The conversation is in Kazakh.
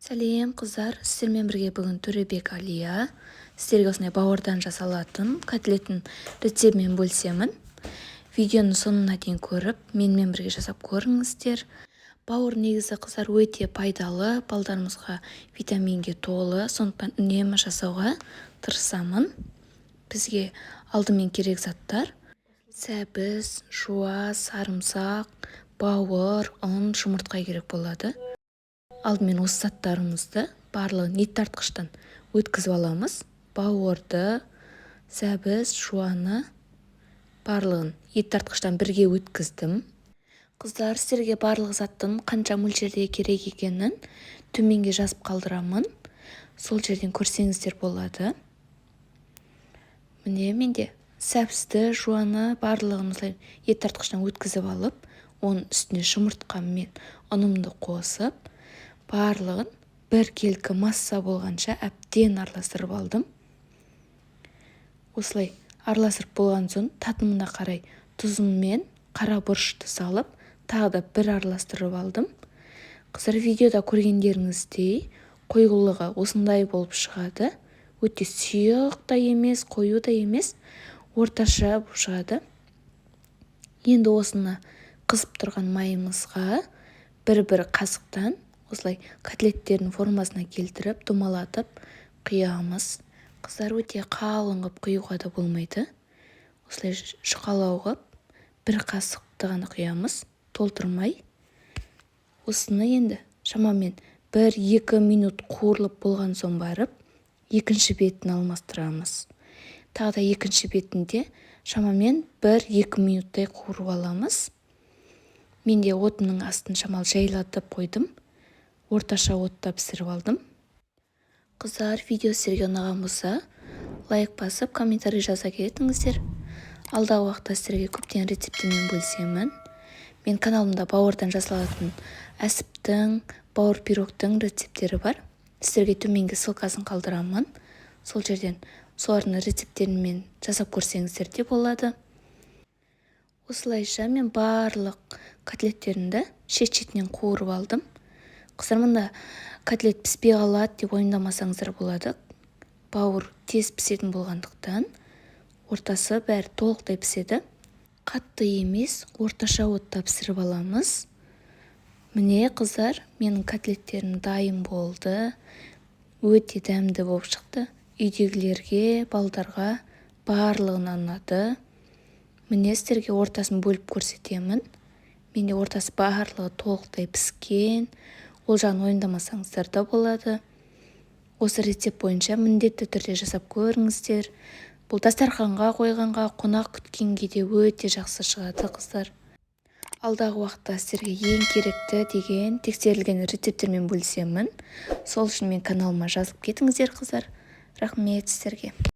Сәлем қыздар, сіздермен бірге бүгін Төребек Алия. Сіздерге осындай бауырдан жасалатын котлеттің рецептімен бөлісемін. Видеоны соңына дейін көріп, менімен бірге жасап көріңіздер. Бауыр негізі қыздар өте пайдалы, балдарымызға витаминге толы, сондықтан үнемі жасауға тырысамын. Бізге алдымен керек заттар: сәбіз, жуа, сарымсақ, бауыр, ұн, жұмыртқа керек болады. Алдымен осы заттарымызды барлығын ет тартқыштан өткізіп аламыз. Бауырды, сәбіз, жуаны барлығын ет тартқыштан бірге өткіздім. Қыздар, сіздерге барлық заттың қанша мөлшерде керек екенін төменге жазып қалдырамын. Сол жерден көрсеңіздер болады. Міне менде сәбізді, жуаны барлығын ет тартқыштан өткізіп алып, оның үстіне жұмыртқа мен ұнымды қосып, барлығын бір келкі масса болғанша әбден араластырып алдым. Осылай араластырып болған соң татымына қарай тұзым мен қара бұрышты салып, тағы да бір араластырып алдым. Қыздар, видеода көргендеріңіздей қоюлығы осындай болып шығады. Өте сұйық та емес, қою да емес, орташа болып шығады. Енді осыны қызып тұрған майымызға бір-бір қасықтан осылай котлеттердің формасына келтіріп, домалатып құямыз. Қыздар, өте қалың қып құюға да болмайды. Осылай жұқалау қып бір қасықты ғана құямыз, толтырмай. Осыны енді шамамен 1-2 минут қуырылып болған соң барып, екінші бетін алмастырамыз. Тағы да екінші бетінде шамамен 1-2 минуттай қуырып аламыз. Менде отының астын шамал жайлатып қойдым. Орташа отта пісіріп алдым. Қыздар, видео сіздерге ұнаған болса, лайк басып, комментарий жаза кетіңіздер. Алдағы уақытта сіздерге көптеген рецепттермен бөлісемін. Мен каналымда бауырдан жасалатын әсіптің, бауыр пирогтың рецепттері бар. Сіздерге төменге ссылкасын қалдырамын. Сол жерден солардың рецепттерімен жасап көрсеңіздер де болады. Осылайша мен барлық котлеттерімді шет-шетінен қуырып алдым. Қыздар, мұнда котлет піспей қалады деп ойындамасаңыздар болады. Бауыр тез пісетін болғандықтан ортасы бәрі толықтай піседі. Қатты емес, орташа отта пісіріп аламыз. Міне қыздар, менің котлеттерім дайын болды. Өте дәмді болып шықты. Үйдегілерге, балдарға барлығына ұнады. Міне сіздерге ортасын бөліп көрсетемін. Менде ортасы барлығы толықтай піскен. Ол жағын ойындамасаңыздар да болады. Осы рецепт бойынша міндетті түрде жасап көріңіздер. Бұл дастарханға қойғанға, қонақ күткенге де өте жақсы шығады, қыздар. Алдағы уақытта сіздерге ең керекті деген тексерілген рецепттермен бөлісемін. Сол үшін мен каналыма жазып кетіңіздер, қыздар. Рахмет сіздерге.